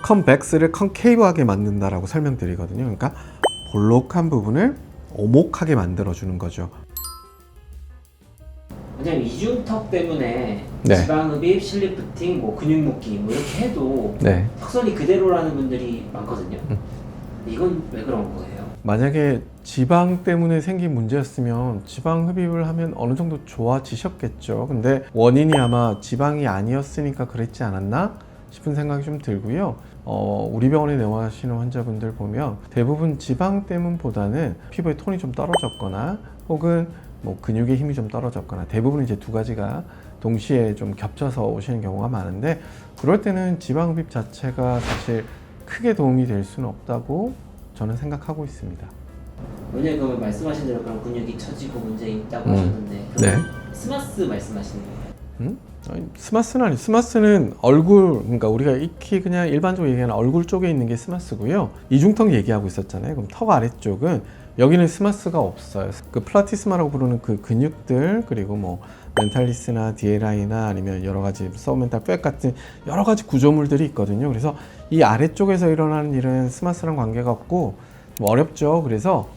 컨벡스를 컨케이브하게 만든다라고 설명드리거든요. 그러니까 볼록한 부분을 오목하게 만들어주는 거죠. 왜냐면 이중턱 때문에 네. 지방흡입, 실리프팅, 뭐 근육 묶기 뭐 이렇게 해도 네. 턱선이 그대로라는 분들이 많거든요. 이건 왜 그런 거예요? 만약에 지방 때문에 생긴 문제였으면 지방 흡입을 하면 어느 정도 좋아지셨겠죠. 근데 원인이 아마 지방이 아니었으니까 그랬지 않았나 싶은 생각이 좀 들고요. 우리 병원에 내원하시는 환자분들 보면 대부분 지방 때문보다는 피부의 톤이 좀 떨어졌거나 혹은 뭐 근육의 힘이 좀 떨어졌거나 대부분 이제 두 가지가 동시에 좀 겹쳐서 오시는 경우가 많은데, 그럴 때는 지방 흡입 자체가 사실 크게 도움이 될 수는 없다고 저는 생각하고 있습니다. 왜냐면 그러면 말씀하신 대로 그런 근육이 처지고 문제 있다고 음. 하셨는데 네. 스마스 말씀하시는 거예요? 아니, 스마스는 아니, 스마스는 얼굴, 그러니까 우리가 익히 그냥 일반적으로 얘기하는 얼굴 쪽에 있는 게 스마스고요. 이중턱 얘기하고 있었잖아요. 그럼 턱 아래쪽은 여기는 스마스가 없어요. 그 플라티스마라고 부르는 그 근육들, 그리고 뭐 멘탈리스나 디에라이나 아니면 여러 가지 서브멘탈 팻 같은 여러 가지 구조물들이 있거든요. 그래서 이 아래쪽에서 일어나는 일은 스마스랑 관계가 없고 뭐 어렵죠. 그래서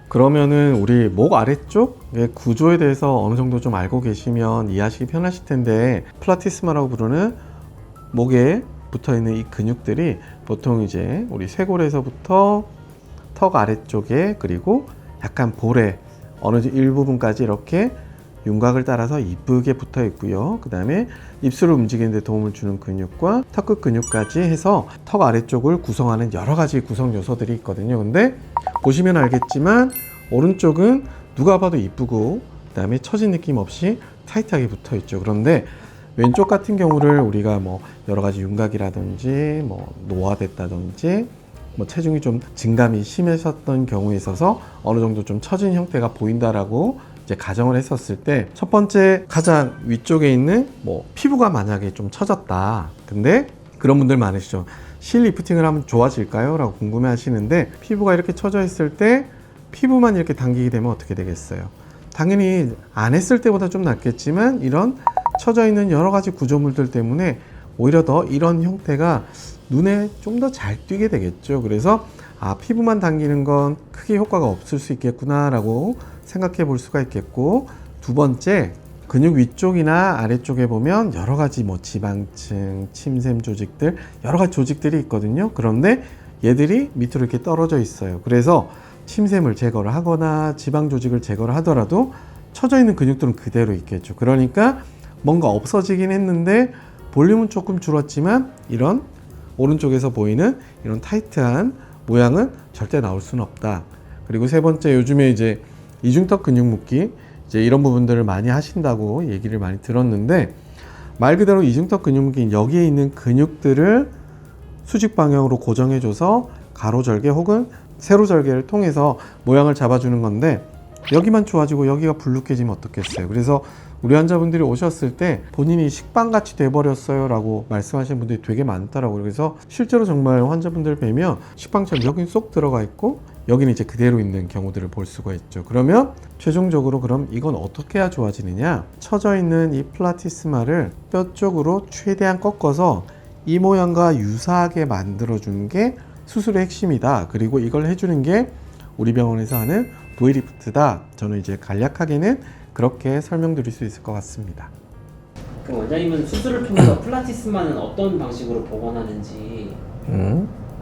그러면은 우리 목 아래쪽의 구조에 대해서 어느 정도 좀 알고 계시면 이해하시기 편하실 텐데, 플라티스마라고 부르는 목에 붙어 있는 이 근육들이 보통 이제 우리 쇄골에서부터 턱 아래쪽에 그리고 약간 볼에 어느 일부분까지 이렇게 윤곽을 따라서 이쁘게 붙어 있고요. 그 다음에 입술을 움직이는 데 도움을 주는 근육과 턱끝 근육까지 해서 턱 아래쪽을 구성하는 여러 가지 구성 요소들이 있거든요. 근데 보시면 알겠지만 오른쪽은 누가 봐도 이쁘고 그 다음에 처진 느낌 없이 타이트하게 붙어 있죠. 그런데 왼쪽 같은 경우를 우리가 뭐 여러 가지 윤곽이라든지 뭐 노화됐다든지 뭐 체중이 좀 증감이 심해졌던 경우에 있어서 어느 정도 좀 처진 형태가 보인다라고 이제 가정을 했었을 때, 첫 번째 가장 위쪽에 있는 뭐 피부가 만약에 좀 처졌다. 근데 그런 분들 많으시죠. 실 리프팅을 하면 좋아질까요? 라고 궁금해 하시는데, 피부가 이렇게 처져 있을 때 피부만 이렇게 당기게 되면 어떻게 되겠어요? 당연히 안 했을 때보다 좀 낫겠지만 이런 처져 있는 여러 가지 구조물들 때문에 오히려 더 이런 형태가 눈에 좀 더 잘 띄게 되겠죠. 그래서 피부만 당기는 건 크게 효과가 없을 수 있겠구나 라고 생각해 볼 수가 있겠고, 두 번째, 근육 위쪽이나 아래쪽에 보면 여러 가지 뭐 지방층, 침샘 조직들, 여러 가지 조직들이 있거든요. 그런데 얘들이 밑으로 이렇게 떨어져 있어요. 그래서 침샘을 제거를 하거나 지방 조직을 제거를 하더라도 처져 있는 근육들은 그대로 있겠죠. 그러니까 뭔가 없어지긴 했는데 볼륨은 조금 줄었지만 이런 오른쪽에서 보이는 이런 타이트한 모양은 절대 나올 수는 없다. 그리고 세 번째, 요즘에 이제 이중턱 근육 묶기 이제 이런 부분들을 많이 하신다고 얘기를 많이 들었는데, 말 그대로 이중턱 근육 묶기는 여기에 있는 근육들을 수직 방향으로 고정해줘서 가로절개 혹은 세로절개를 통해서 모양을 잡아주는 건데, 여기만 좋아지고 여기가 불룩해지면 어떻겠어요? 그래서 우리 환자분들이 오셨을 때 본인이 식빵같이 돼버렸어요 라고 말씀하시는 분들이 되게 많더라고요. 그래서 실제로 정말 환자분들 뵈면 식빵처럼 여기는 쏙 들어가 있고 여기는 이제 그대로 있는 경우들을 볼 수가 있죠. 그러면 최종적으로 그럼 이건 어떻게 해야 좋아지느냐? 처져 있는 이 플라티스마를 뼈 쪽으로 최대한 꺾어서 이 모양과 유사하게 만들어주는 게 수술의 핵심이다. 그리고 이걸 해주는 게 우리 병원에서 하는 V리프트다. 저는 이제 간략하게는 그렇게 설명드릴 수 있을 것 같습니다. 그럼 원장님은 수술을 통해서 플라티스마는 어떤 방식으로 복원하는지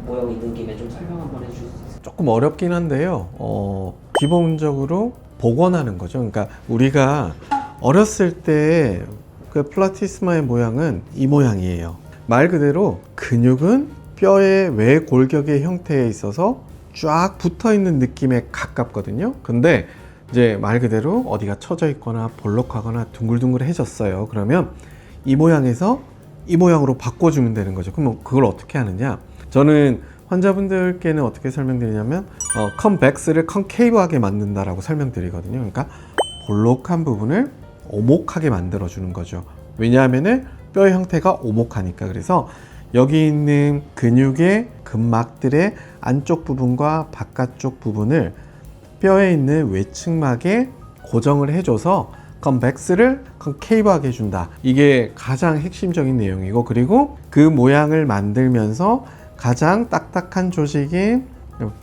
모형 있는 김에 좀 설명 한번 해주실 수 있어요? 조금 어렵긴 한데요. 기본적으로 복원하는 거죠. 그러니까 우리가 어렸을 때 그 플라티스마의 모양은 이 모양이에요. 말 그대로 근육은 뼈의 외골격의 형태에 있어서 쫙 붙어 있는 느낌에 가깝거든요. 근데 이제 말 그대로 어디가 처져 있거나 볼록하거나 둥글둥글해졌어요. 그러면 이 모양에서 이 모양으로 바꿔주면 되는 거죠. 그럼 그걸 어떻게 하느냐? 저는 환자분들께는 어떻게 설명드리냐면 컨벡스를 컨케이브하게 만든다라고 설명드리거든요. 그러니까 볼록한 부분을 오목하게 만들어주는 거죠. 왜냐하면 뼈의 형태가 오목하니까. 그래서 여기 있는 근육의 근막들의 안쪽 부분과 바깥쪽 부분을 뼈에 있는 외측막에 고정을 해줘서 컨벡스를 컨케이브하게 해준다. 이게 가장 핵심적인 내용이고, 그리고 그 모양을 만들면서 가장 딱딱한 조직인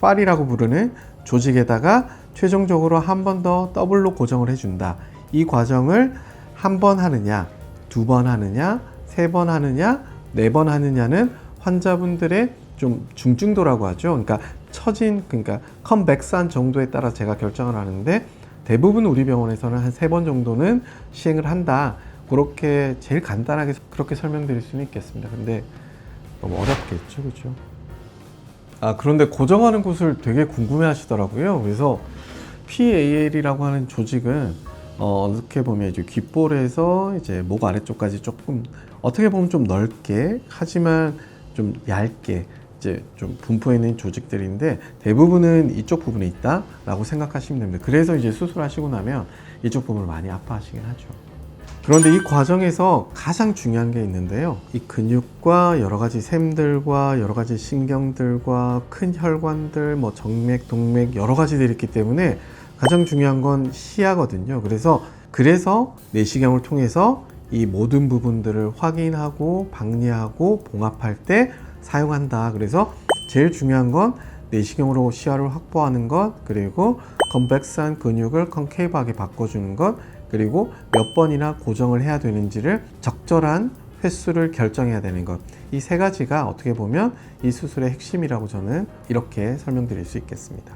팔이라고 부르는 조직에다가 최종적으로 한 번 더 더블로 고정을 해준다. 이 과정을 한 번 하느냐, 두 번 하느냐, 세 번 하느냐, 네 번 하느냐는 환자분들의 좀 중증도라고 하죠. 그러니까 그러니까 컨벡스한 정도에 따라 제가 결정을 하는데, 대부분 우리 병원에서는 한 3번 정도는 시행을 한다. 그렇게 제일 간단하게 그렇게 설명드릴 수는 있겠습니다. 근데 너무 어렵겠죠, 그렇죠? 그런데 고정하는 곳을 되게 궁금해 하시더라고요. 그래서 PAL이라고 하는 조직은 어떻게 보면 이제 귓볼에서 이제 목 아래쪽까지 조금 어떻게 보면 좀 넓게, 하지만 좀 얇게 이제 좀 분포해 있는 조직들인데, 대부분은 이쪽 부분에 있다라고 생각하시면 됩니다. 그래서 이제 수술하시고 나면 이쪽 부분을 많이 아파하시긴 하죠. 그런데 이 과정에서 가장 중요한 게 있는데요. 이 근육과 여러 가지 샘들과 여러 가지 신경들과 큰 혈관들, 뭐 정맥, 동맥 여러 가지들이 있기 때문에 가장 중요한 건 시야거든요. 그래서 내시경을 통해서 이 모든 부분들을 확인하고 박리하고 봉합할 때 사용한다. 그래서 제일 중요한 건 내시경으로 시야를 확보하는 것, 그리고 컨벡스한 근육을 컨케이브하게 바꿔주는 것, 그리고 몇 번이나 고정을 해야 되는지를 적절한 횟수를 결정해야 되는 것. 이 세 가지가 어떻게 보면 이 수술의 핵심이라고 저는 이렇게 설명드릴 수 있겠습니다.